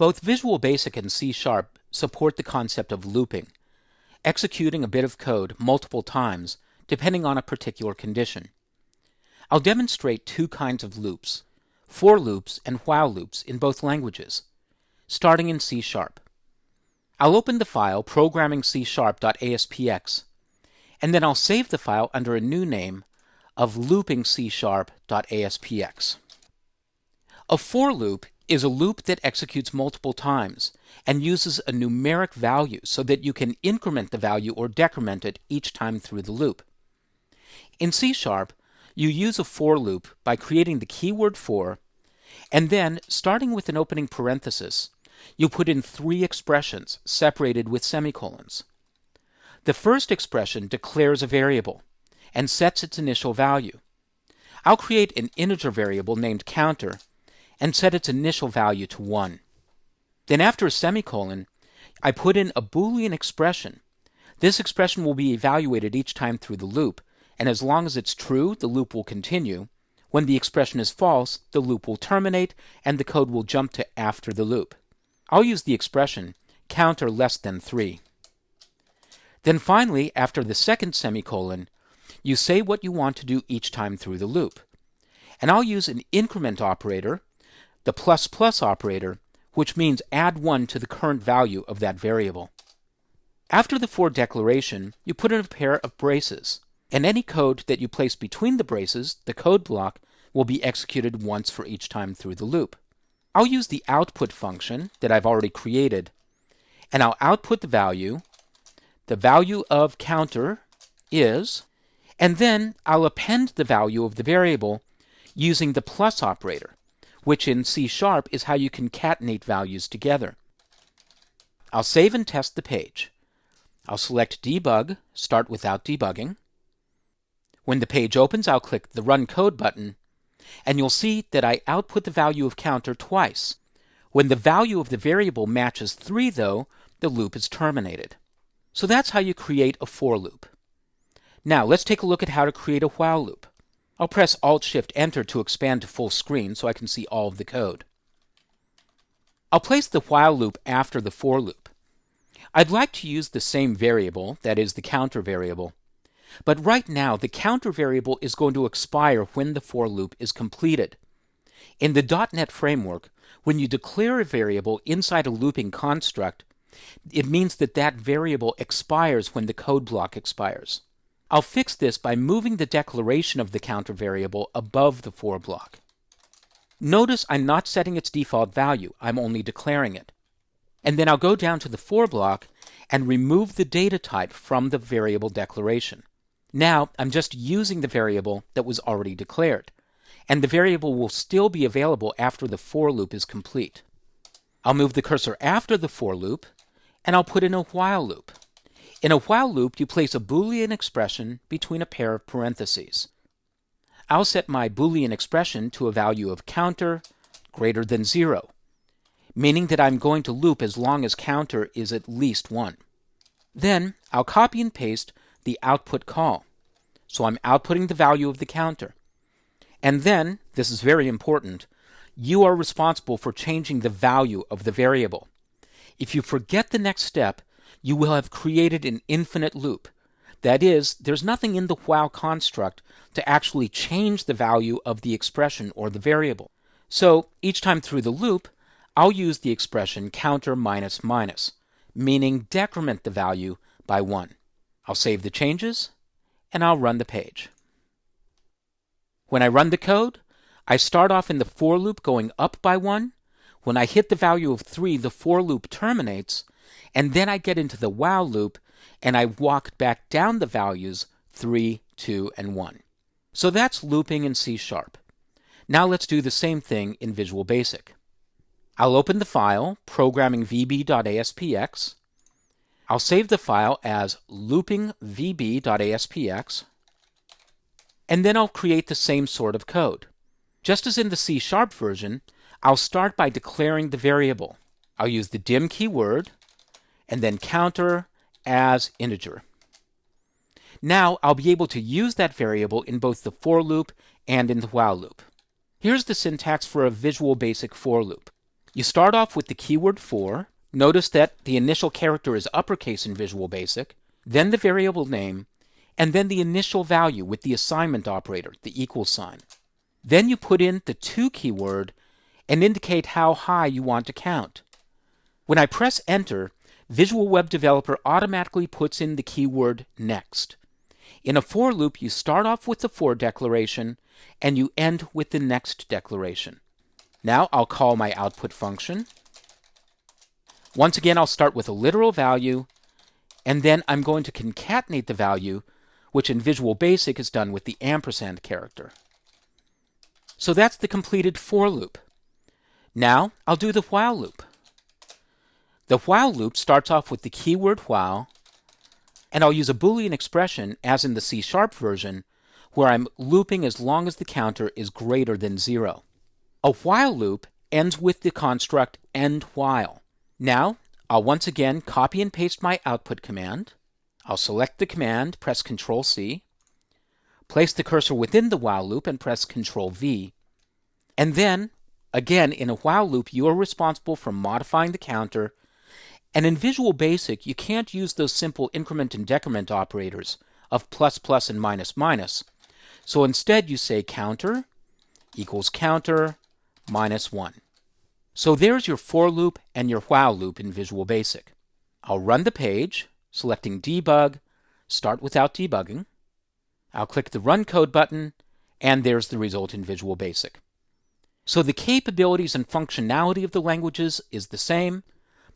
Both Visual Basic and C# support the concept of looping, executing a bit of code multiple times depending on a particular condition. I'll demonstrate two kinds of loops, for loops and while loops in both languages, starting in C#. I'll open the file programmingc#.aspx, and then I'll save the file under a new name of loopingc#.aspx. A for loop is a loop that executes multiple times and uses a numeric value so that you can increment the value or decrement it each time through the loop. In C#, you use a for loop by creating the keyword for, and then, starting with an opening parenthesis, you put in three expressions separated with semicolons. The first expression declares a variable and sets its initial value. I'll create an integer variable named counter and set its initial value to 1. Then after a semicolon, I put in a Boolean expression. This expression will be evaluated each time through the loop, and as long as it's true, the loop will continue. When the expression is false, the loop will terminate and the code will jump to after the loop. I'll use the expression counter less than 3. Then finally, after the second semicolon, you say what you want to do each time through the loop. And I'll use an increment operator, the plus plus operator, which means add 1 to the current value of that variable. After the for declaration, you put in a pair of braces, and any code that you place between the braces, the code block, will be executed once for each time through the loop. I'll use the output function that I've already created, and I'll output the value of counter is, and then I'll append the value of the variable using the plus operator, which in C# is how you concatenate values together. I'll save and test the page. I'll select Debug, Start Without Debugging. When the page opens, I'll click the Run Code button, and you'll see that I output the value of counter twice. When the value of the variable matches 3, though, the loop is terminated. So that's how you create a for loop. Now let's take a look at how to create a while loop. I'll press Alt-Shift-Enter to expand to full screen so I can see all of the code. I'll place the while loop after the for loop. I'd like to use the same variable, that is the counter variable, but right now the counter variable is going to expire when the for loop is completed. In the .NET framework, when you declare a variable inside a looping construct, it means that that variable expires when the code block expires. I'll fix this by moving the declaration of the counter variable above the for block. Notice I'm not setting its default value, I'm only declaring it. And then I'll go down to the for block and remove the data type from the variable declaration. Now I'm just using the variable that was already declared, and the variable will still be available after the for loop is complete. I'll move the cursor after the for loop, and I'll put in a while loop. In a while loop, you place a Boolean expression between a pair of parentheses. I'll set my Boolean expression to a value of counter greater than 0, meaning that I'm going to loop as long as counter is at least 1. Then I'll copy and paste the output call. So I'm outputting the value of the counter. And then, this is very important, you are responsible for changing the value of the variable. If you forget the next step, you will have created an infinite loop. That is, there's nothing in the while construct to actually change the value of the expression or the variable. So each time through the loop, I'll use the expression counter minus minus, meaning decrement the value by 1. I'll save the changes, and I'll run the page. When I run the code, I start off in the for loop going up by 1. When I hit the value of 3, the for loop terminates, and then I get into the while loop, and I walk back down the values 3, 2, and 1. So that's looping in C#. Now let's do the same thing in Visual Basic. I'll open the file, programmingvb.aspx. I'll save the file as loopingvb.aspx, and then I'll create the same sort of code. Just as in the C# version, I'll start by declaring the variable. I'll use the dim keyword, and then counter as integer. Now I'll be able to use that variable in both the for loop and in the while loop. Here's the syntax for a Visual Basic for loop. You start off with the keyword for. Notice that the initial character is uppercase in Visual Basic, then the variable name, and then the initial value with the assignment operator, the equal sign. Then you put in the to keyword and indicate how high you want to count. When I press enter, Visual Web Developer automatically puts in the keyword next. In a for loop, you start off with the for declaration and you end with the next declaration. Now I'll call my output function. Once again, I'll start with a literal value, and then I'm going to concatenate the value, which in Visual Basic is done with the ampersand character. So that's the completed for loop. Now I'll do the while loop. The while loop starts off with the keyword while, and I'll use a Boolean expression as in the C# version, where I'm looping as long as the counter is greater than 0. A while loop ends with the construct end while. Now I'll once again copy and paste my output command. I'll select the command, press Ctrl+C, place the cursor within the while loop and press Ctrl+V. And then, again, in a while loop, you are responsible for modifying the counter. And in Visual Basic, you can't use those simple increment and decrement operators of plus, plus, and minus, minus. So instead, you say counter equals counter minus 1. So there's your for loop and your while loop in Visual Basic. I'll run the page, selecting Debug, Start Without Debugging. I'll click the Run Code button, and there's the result in Visual Basic. So the capabilities and functionality of the languages is the same,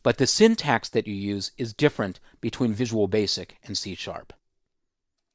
but the syntax that you use is different between Visual Basic and C#.